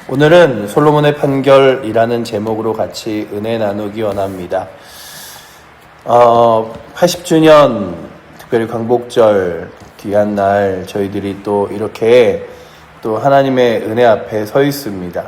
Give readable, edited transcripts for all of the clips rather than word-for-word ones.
오늘은 솔로몬의 판결이라는 제목으로 같이 은혜 나누기 원합니다. 80주년 특별히 광복절 귀한 날 저희들이 또 이렇게 또 하나님의 은혜 앞에 서 있습니다.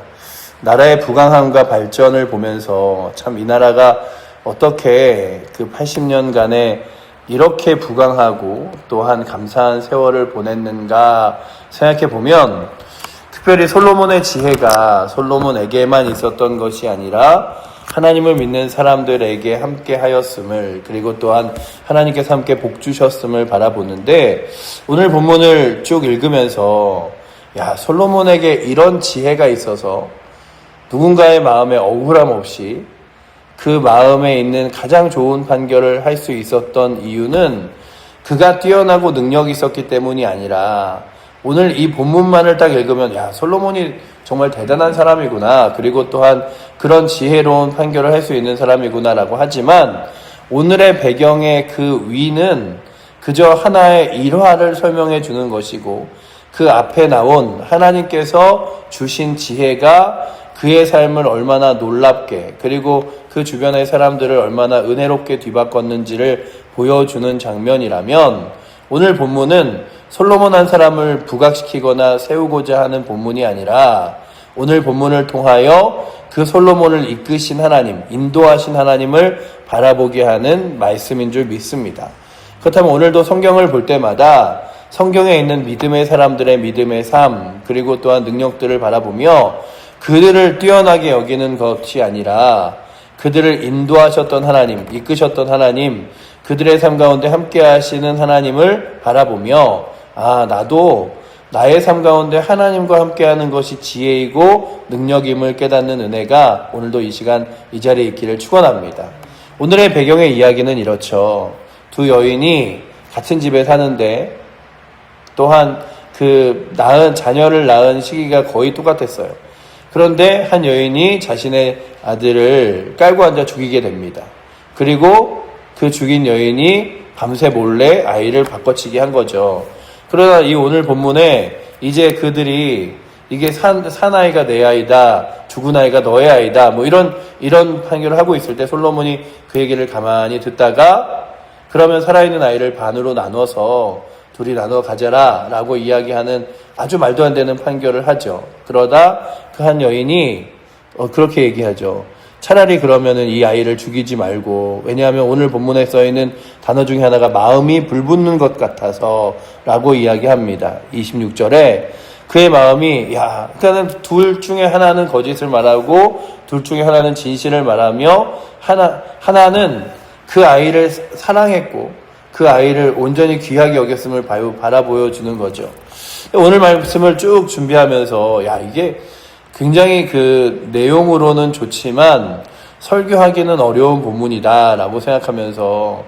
나라의 부강함과 발전을 보면서 참 이 나라가 어떻게 그 80년간에 이렇게 부강하고 또한 감사한 세월을 보냈는가 생각해 보면 특별히 솔로몬의 지혜가 솔로몬에게만 있었던 것이 아니라 하나님을 믿는 사람들에게 함께 하였음을, 그리고 또한 하나님께서 함께 복 주셨음을 바라보는데, 오늘 본문을 쭉 읽으면서 솔로몬에게 이런 지혜가 있어서 누군가의 마음에 억울함 없이 그 마음에 있는 가장 좋은 판결을 할 수 있었던 이유는 그가 뛰어나고 능력이 있었기 때문이 아니라, 오늘 이 본문만을 딱 읽으면 솔로몬이 정말 대단한 사람이구나, 그리고 또한 그런 지혜로운 판결을 할 수 있는 사람이구나 라고 하지만, 오늘의 배경의 그 위는 그저 하나의 일화를 설명해 주는 것이고, 그 앞에 나온 하나님께서 주신 지혜가 그의 삶을 얼마나 놀랍게, 그리고 그 주변의 사람들을 얼마나 은혜롭게 뒤바꿨는지를 보여주는 장면이라면, 오늘 본문은 솔로몬 한 사람을 부각시키거나 세우고자 하는 본문이 아니라, 오늘 본문을 통하여 그 솔로몬을 이끄신 하나님, 인도하신 하나님을 바라보게 하는 말씀인 줄 믿습니다. 그렇다면 오늘도 성경을 볼 때마다 성경에 있는 믿음의 사람들의 믿음의 삶, 그리고 또한 능력들을 바라보며 그들을 뛰어나게 여기는 것이 아니라 그들을 인도하셨던 하나님, 이끄셨던 하나님, 그들의 삶 가운데 함께 하시는 하나님을 바라보며 나도 나의 삶 가운데 하나님과 함께하는 것이 지혜이고 능력임을 깨닫는 은혜가 오늘도 이 시간 이 자리에 있기를 축원합니다. 오늘의 배경의 이야기는 이렇죠. 두 여인이 같은 집에 사는데 또한 그 자녀를 낳은 시기가 거의 똑같았어요. 그런데 한 여인이 자신의 아들을 깔고 앉아 죽이게 됩니다. 그리고 그 죽인 여인이 밤새 몰래 아이를 바꿔치기 한 거죠. 그러나 이 오늘 본문에 이제 그들이 이게 사나이가 내 아이다, 죽은 아이가 너의 아이다, 이런 판결을 하고 있을 때 솔로몬이 그 얘기를 가만히 듣다가, 그러면 살아있는 아이를 반으로 나눠서 둘이 나눠 가져라 라고 이야기하는 아주 말도 안 되는 판결을 하죠. 그러다 그 한 여인이 그렇게 얘기하죠. 차라리 그러면은 이 아이를 죽이지 말고, 왜냐하면 오늘 본문에 써있는 단어 중에 하나가 마음이 불붙는 것 같아서 라고 이야기합니다. 26절에 그의 마음이 그러니까는 둘 중에 하나는 거짓을 말하고 둘 중에 하나는 진실을 말하며 하나는 그 아이를 사랑했고 그 아이를 온전히 귀하게 여겼음을 바라보여주는 거죠. 오늘 말씀을 쭉 준비하면서 이게 굉장히 그 내용으로는 좋지만 설교하기는 어려운 본문이다 라고 생각하면서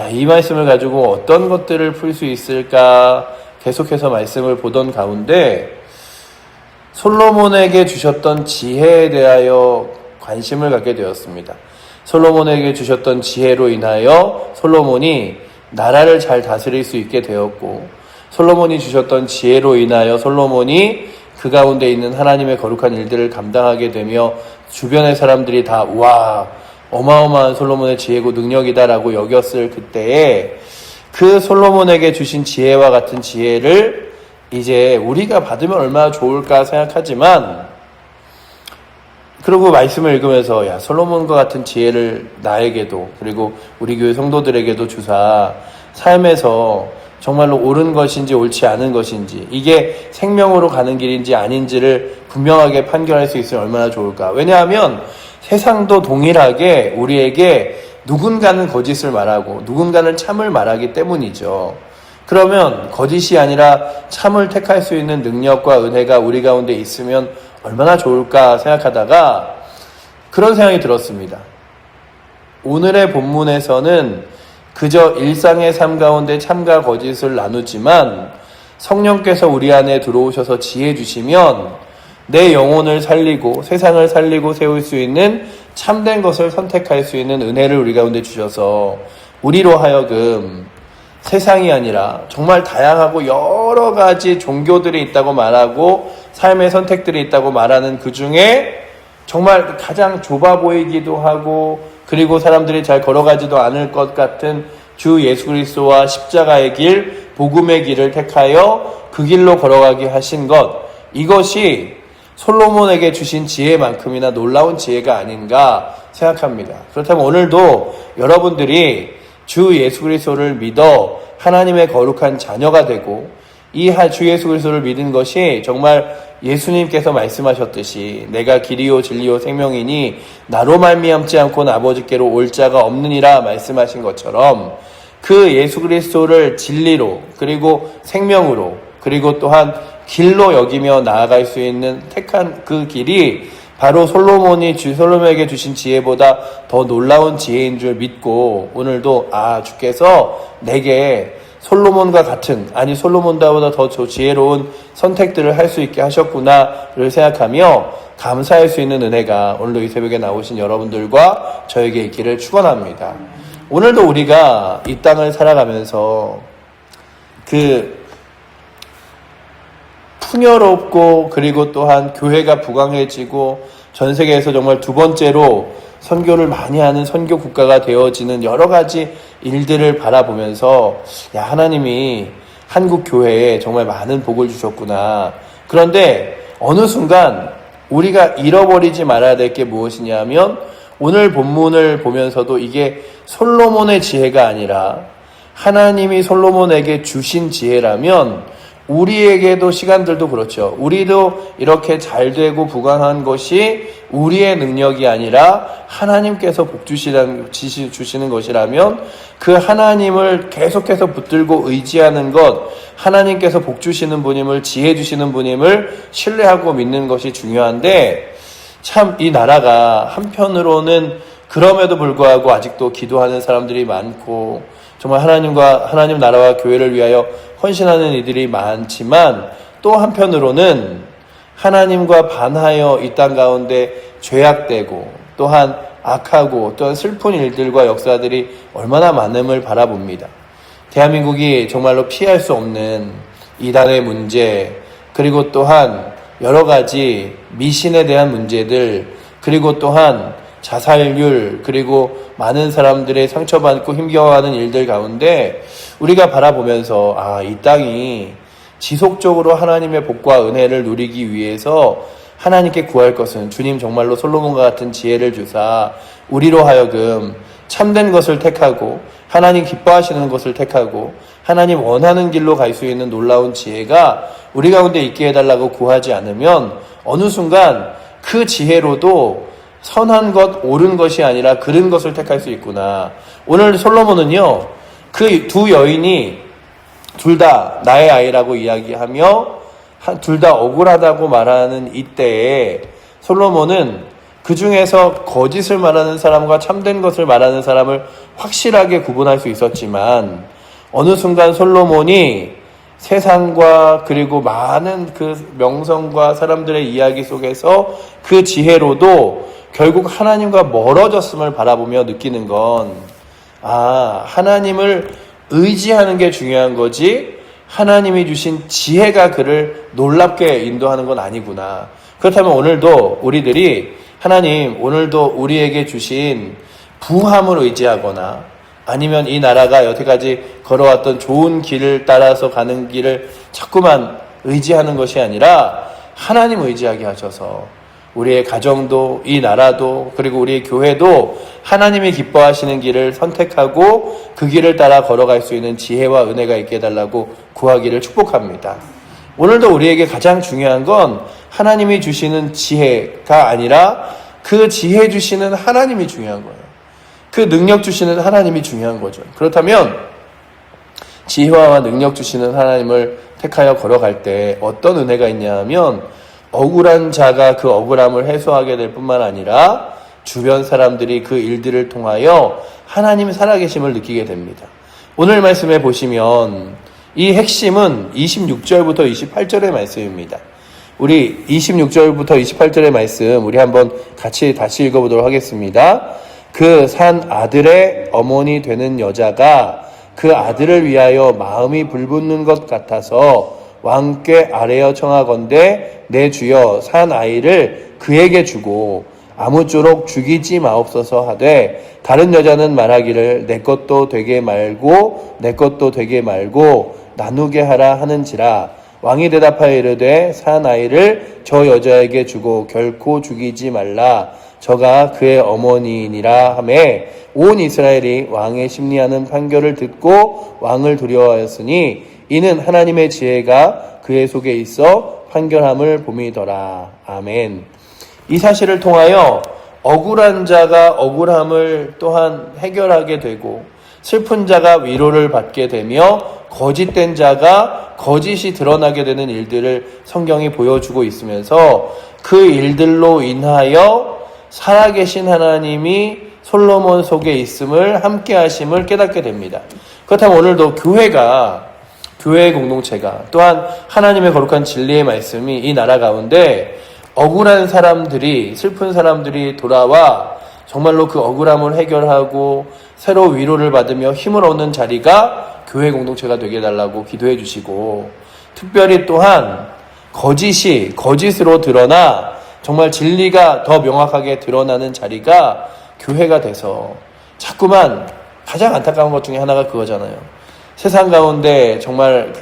이 말씀을 가지고 어떤 것들을 풀 수 있을까 계속해서 말씀을 보던 가운데 솔로몬에게 주셨던 지혜에 대하여 관심을 갖게 되었습니다. 솔로몬에게 주셨던 지혜로 인하여 솔로몬이 나라를 잘 다스릴 수 있게 되었고, 솔로몬이 주셨던 지혜로 인하여 솔로몬이 그 가운데 있는 하나님의 거룩한 일들을 감당하게 되며 주변의 사람들이 다 어마어마한 솔로몬의 지혜고 능력이다라고 여겼을 그때에 그 솔로몬에게 주신 지혜와 같은 지혜를 이제 우리가 받으면 얼마나 좋을까 생각하지만, 그리고 말씀을 읽으면서 솔로몬과 같은 지혜를 나에게도 그리고 우리 교회 성도들에게도 주사 삶에서 정말로 옳은 것인지 옳지 않은 것인지, 이게 생명으로 가는 길인지 아닌지를 분명하게 판결할 수 있으면 얼마나 좋을까. 왜냐하면 세상도 동일하게 우리에게 누군가는 거짓을 말하고 누군가는 참을 말하기 때문이죠. 그러면 거짓이 아니라 참을 택할 수 있는 능력과 은혜가 우리 가운데 있으면 얼마나 좋을까 생각하다가 그런 생각이 들었습니다. 오늘의 본문에서는 그저 일상의 삶 가운데 참과 거짓을 나누지만 성령께서 우리 안에 들어오셔서 지혜 주시면 내 영혼을 살리고 세상을 살리고 세울 수 있는 참된 것을 선택할 수 있는 은혜를 우리 가운데 주셔서 우리로 하여금 세상이 아니라 정말 다양하고 여러 가지 종교들이 있다고 말하고 삶의 선택들이 있다고 말하는 그 중에 정말 가장 좁아 보이기도 하고 그리고 사람들이 잘 걸어가지도 않을 것 같은 주 예수 그리스도와 십자가의 길, 복음의 길을 택하여 그 길로 걸어가게 하신 것, 이것이 솔로몬에게 주신 지혜만큼이나 놀라운 지혜가 아닌가 생각합니다. 그렇다면 오늘도 여러분들이 주 예수 그리스도를 믿어 하나님의 거룩한 자녀가 되고 이 주 예수 그리스도를 믿은 것이 정말 예수님께서 말씀하셨듯이 내가 길이요 진리요 생명이니 나로 말미암지 않고는 아버지께로 올 자가 없느니라 말씀하신 것처럼 그 예수 그리스도를 진리로 그리고 생명으로 그리고 또한 길로 여기며 나아갈 수 있는 택한 그 길이 바로 솔로몬에게 주신 지혜보다 더 놀라운 지혜인 줄 믿고 오늘도 주께서 내게 솔로몬과 같은 솔로몬보다 더 지혜로운 선택들을 할 수 있게 하셨구나를 생각하며 감사할 수 있는 은혜가 오늘도 이 새벽에 나오신 여러분들과 저에게 있기를 축원합니다. 오늘도 우리가 이 땅을 살아가면서 그 풍요롭고 그리고 또한 교회가 부강해지고 전 세계에서 정말 두 번째로 선교를 많이 하는 선교 국가가 되어지는 여러 가지 일들을 바라보면서 하나님이 한국 교회에 정말 많은 복을 주셨구나. 그런데 어느 순간 우리가 잃어버리지 말아야 될 게 무엇이냐면 오늘 본문을 보면서도 이게 솔로몬의 지혜가 아니라 하나님이 솔로몬에게 주신 지혜라면 우리에게도 시간들도 그렇죠. 우리도 이렇게 잘 되고 부강한 것이 우리의 능력이 아니라 하나님께서 복 주시는 것이라면 그 하나님을 계속해서 붙들고 의지하는 것, 하나님께서 복 주시는 분임을, 지혜 주시는 분임을 신뢰하고 믿는 것이 중요한데 참 이 나라가 한편으로는 그럼에도 불구하고 아직도 기도하는 사람들이 많고 정말 하나님 나라와 교회를 위하여 헌신하는 이들이 많지만 또 한편으로는 하나님과 반하여 이 땅 가운데 죄악되고 또한 악하고 또한 슬픈 일들과 역사들이 얼마나 많음을 바라봅니다. 대한민국이 정말로 피할 수 없는 이단의 문제, 그리고 또한 여러 가지 미신에 대한 문제들, 그리고 또한 자살률, 그리고 많은 사람들의 상처받고 힘겨워하는 일들 가운데 우리가 바라보면서 이 땅이 지속적으로 하나님의 복과 은혜를 누리기 위해서 하나님께 구할 것은 주님 정말로 솔로몬과 같은 지혜를 주사 우리로 하여금 참된 것을 택하고 하나님 기뻐하시는 것을 택하고 하나님 원하는 길로 갈 수 있는 놀라운 지혜가 우리 가운데 있게 해달라고 구하지 않으면 어느 순간 그 지혜로도 선한 것, 옳은 것이 아니라 그른 것을 택할 수 있구나. 오늘 솔로몬은요, 그 두 여인이 둘 다 나의 아이라고 이야기하며 둘 다 억울하다고 말하는 이때에 솔로몬은 그 중에서 거짓을 말하는 사람과 참된 것을 말하는 사람을 확실하게 구분할 수 있었지만 어느 순간 솔로몬이 세상과 그리고 많은 그 명성과 사람들의 이야기 속에서 그 지혜로도 결국 하나님과 멀어졌음을 바라보며 느끼는 건 하나님을 의지하는 게 중요한 거지 하나님이 주신 지혜가 그를 놀랍게 인도하는 건 아니구나. 그렇다면 오늘도 우리들이 하나님 오늘도 우리에게 주신 부함을 의지하거나 아니면 이 나라가 여태까지 걸어왔던 좋은 길을 따라서 가는 길을 자꾸만 의지하는 것이 아니라 하나님 의지하게 하셔서 우리의 가정도 이 나라도 그리고 우리의 교회도 하나님이 기뻐하시는 길을 선택하고 그 길을 따라 걸어갈 수 있는 지혜와 은혜가 있게 해달라고 구하기를 축복합니다. 오늘도 우리에게 가장 중요한 건 하나님이 주시는 지혜가 아니라 그 지혜 주시는 하나님이 중요한 거예요. 그 능력 주시는 하나님이 중요한 거죠. 그렇다면 지혜와 능력 주시는 하나님을 택하여 걸어갈 때 어떤 은혜가 있냐 하면 억울한 자가 그 억울함을 해소하게 될 뿐만 아니라 주변 사람들이 그 일들을 통하여 하나님 살아계심을 느끼게 됩니다. 오늘 말씀에 보시면 이 핵심은 26절부터 28절의 말씀입니다. 우리 26절부터 28절의 말씀 우리 한번 같이 다시 읽어보도록 하겠습니다. 그 산 아들의 어머니 되는 여자가 그 아들을 위하여 마음이 불붙는 것 같아서 왕께 아뢰어 청하건대 내 주여 산 아이를 그에게 주고 아무쪼록 죽이지 마옵소서 하되 다른 여자는 말하기를 내 것도 되게 말고 내 것도 되게 말고 나누게 하라 하는지라. 왕이 대답하여 이르되 산 아이를 저 여자에게 주고 결코 죽이지 말라. 저가 그의 어머니니라 하매 온 이스라엘이 왕의 심리하는 판결을 듣고 왕을 두려워하였으니 이는 하나님의 지혜가 그의 속에 있어 판결함을 봄이더라. 아멘. 이 사실을 통하여 억울한 자가 억울함을 또한 해결하게 되고 슬픈 자가 위로를 받게 되며 거짓된 자가 거짓이 드러나게 되는 일들을 성경이 보여주고 있으면서 그 일들로 인하여 살아계신 하나님이 솔로몬 속에 있음을 함께 하심을 깨닫게 됩니다. 그렇다면 오늘도 교회의 공동체가 또한 하나님의 거룩한 진리의 말씀이 이 나라 가운데 억울한 사람들이 슬픈 사람들이 돌아와 정말로 그 억울함을 해결하고 새로 위로를 받으며 힘을 얻는 자리가 교회 공동체가 되게 해달라고 기도해 주시고 특별히 또한 거짓이 거짓으로 드러나 정말 진리가 더 명확하게 드러나는 자리가 교회가 돼서 자꾸만 가장 안타까운 것 중에 하나가 그거잖아요. 세상 가운데 정말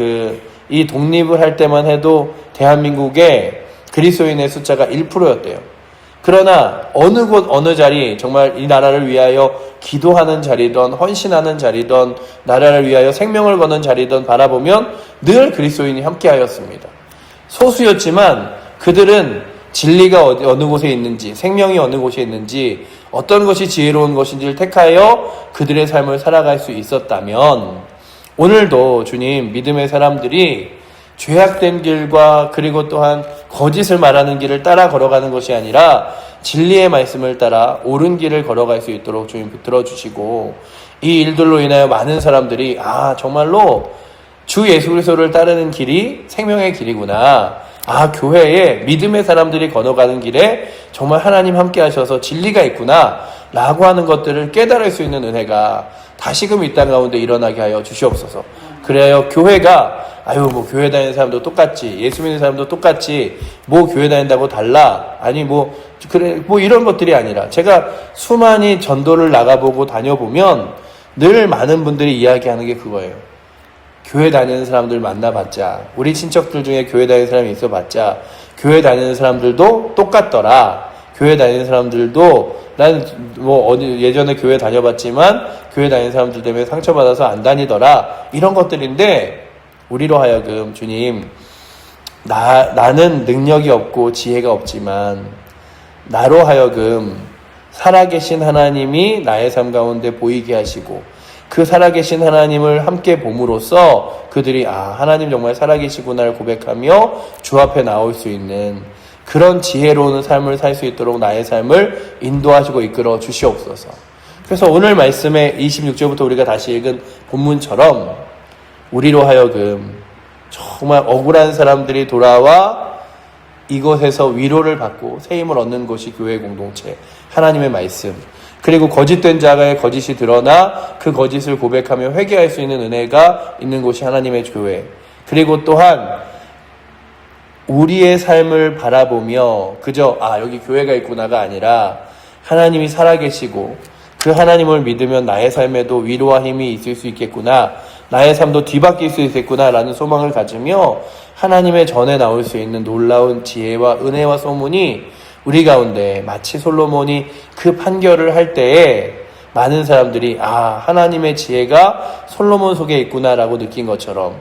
이 독립을 할 때만 해도 대한민국에 그리스도인의 숫자가 1%였대요. 그러나 어느 곳 어느 자리 정말 이 나라를 위하여 기도하는 자리든 헌신하는 자리든 나라를 위하여 생명을 거는 자리든 바라보면 늘 그리스도인이 함께하였습니다. 소수였지만 그들은 진리가 어느 곳에 있는지 생명이 어느 곳에 있는지 어떤 것이 지혜로운 것인지를 택하여 그들의 삶을 살아갈 수 있었다면 오늘도 주님 믿음의 사람들이 죄악된 길과 그리고 또한 거짓을 말하는 길을 따라 걸어가는 것이 아니라 진리의 말씀을 따라 옳은 길을 걸어갈 수 있도록 주님 붙들어 주시고 이 일들로 인하여 많은 사람들이 정말로 주 예수 그리스도를 따르는 길이 생명의 길이구나. 교회에 믿음의 사람들이 걸어가는 길에 정말 하나님 함께 하셔서 진리가 있구나 라고 하는 것들을 깨달을 수 있는 은혜가 다시금 이 땅 가운데 일어나게 하여 주시옵소서. 그래야 교회가 교회 다니는 사람도 똑같지, 예수 믿는 사람도 똑같지, 교회 다닌다고 달라, 이런 것들이 아니라, 제가 수많이 전도를 나가보고 다녀보면 늘 많은 분들이 이야기하는 게 그거예요. 교회 다니는 사람들 만나봤자, 우리 친척들 중에 교회 다니는 사람이 있어봤자, 교회 다니는 사람들도 똑같더라. 교회 다니는 사람들도, 예전에 교회 다녀봤지만, 교회 다니는 사람들 때문에 상처받아서 안 다니더라. 이런 것들인데, 우리로 하여금 주님 나는 능력이 없고 지혜가 없지만 나로 하여금 살아계신 하나님이 나의 삶 가운데 보이게 하시고 그 살아계신 하나님을 함께 봄으로써 그들이 하나님 정말 살아계시구나를 고백하며 주 앞에 나올 수 있는 그런 지혜로운 삶을 살 수 있도록 나의 삶을 인도하시고 이끌어 주시옵소서. 그래서 오늘 말씀의 26절부터 우리가 다시 읽은 본문처럼 우리로 하여금 정말 억울한 사람들이 돌아와 이곳에서 위로를 받고 새 힘을 얻는 것이 교회 공동체, 하나님의 말씀, 그리고 거짓된 자가의 거짓이 드러나 그 거짓을 고백하며 회개할 수 있는 은혜가 있는 곳이 하나님의 교회, 그리고 또한 우리의 삶을 바라보며 그저 여기 교회가 있구나가 아니라 하나님이 살아계시고 그 하나님을 믿으면 나의 삶에도 위로와 힘이 있을 수 있겠구나, 나의 삶도 뒤바뀔 수 있겠구나 라는 소망을 가지며 하나님의 전에 나올 수 있는 놀라운 지혜와 은혜와 소문이 우리 가운데 마치 솔로몬이 그 판결을 할 때에 많은 사람들이 하나님의 지혜가 솔로몬 속에 있구나 라고 느낀 것처럼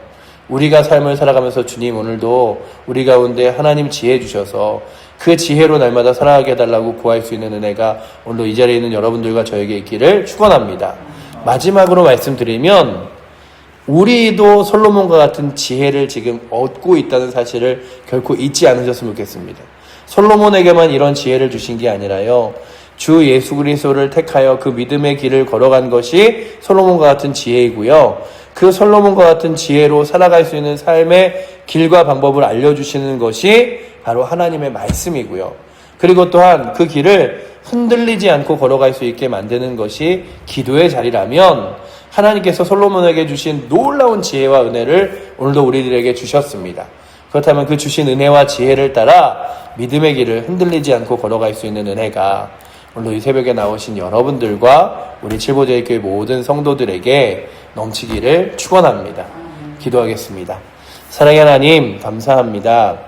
우리가 삶을 살아가면서 주님 오늘도 우리 가운데 하나님 지혜 주셔서 그 지혜로 날마다 살아가게 해달라고 구할 수 있는 은혜가 오늘도 이 자리에 있는 여러분들과 저에게 있기를 축원합니다. 마지막으로 말씀드리면 우리도 솔로몬과 같은 지혜를 지금 얻고 있다는 사실을 결코 잊지 않으셨으면 좋겠습니다. 솔로몬에게만 이런 지혜를 주신 게 아니라요, 주 예수 그리스도를 택하여 그 믿음의 길을 걸어간 것이 솔로몬과 같은 지혜이고요, 그 솔로몬과 같은 지혜로 살아갈 수 있는 삶의 길과 방법을 알려주시는 것이 바로 하나님의 말씀이고요. 그리고 또한 그 길을 흔들리지 않고 걸어갈 수 있게 만드는 것이 기도의 자리라면 하나님께서 솔로몬에게 주신 놀라운 지혜와 은혜를 오늘도 우리들에게 주셨습니다. 그렇다면 그 주신 은혜와 지혜를 따라 믿음의 길을 흔들리지 않고 걸어갈 수 있는 은혜가 오늘도 이 새벽에 나오신 여러분들과 우리 칠보제일교회 모든 성도들에게 넘치기를 축원합니다. 기도하겠습니다. 사랑의 하나님 감사합니다.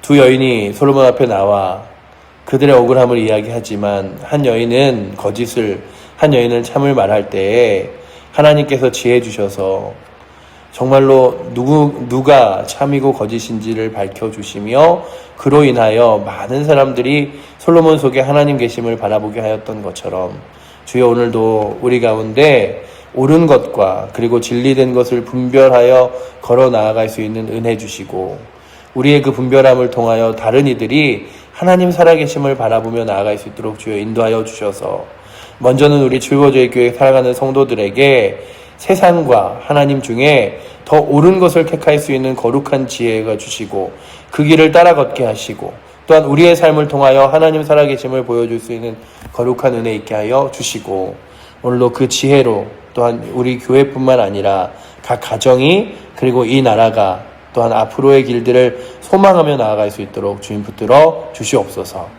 두 여인이 솔로몬 앞에 나와 그들의 억울함을 이야기하지만 한 여인은 거짓을, 한 여인은 참을 말할 때에 하나님께서 지혜 주셔서 정말로 누가 참이고 거짓인지를 밝혀주시며 그로 인하여 많은 사람들이 솔로몬 속에 하나님 계심을 바라보게 하였던 것처럼 주여 오늘도 우리 가운데 옳은 것과 그리고 진리된 것을 분별하여 걸어 나아갈 수 있는 은혜 주시고 우리의 그 분별함을 통하여 다른 이들이 하나님 살아계심을 바라보며 나아갈 수 있도록 주여 인도하여 주셔서 먼저는 우리 칠보제일교회 살아가는 성도들에게 세상과 하나님 중에 더 옳은 것을 택할 수 있는 거룩한 지혜가 주시고 그 길을 따라 걷게 하시고 또한 우리의 삶을 통하여 하나님 살아계심을 보여줄 수 있는 거룩한 은혜 있게 하여 주시고 오늘도 그 지혜로 또한 우리 교회뿐만 아니라 각 가정이 그리고 이 나라가 또한 앞으로의 길들을 소망하며 나아갈 수 있도록 주님 붙들어 주시옵소서.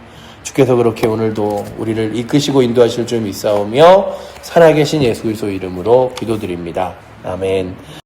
주께서 그렇게 오늘도 우리를 이끄시고 인도하실 줄 믿사오며 살아계신 예수 그리스도 이름으로 기도드립니다. 아멘.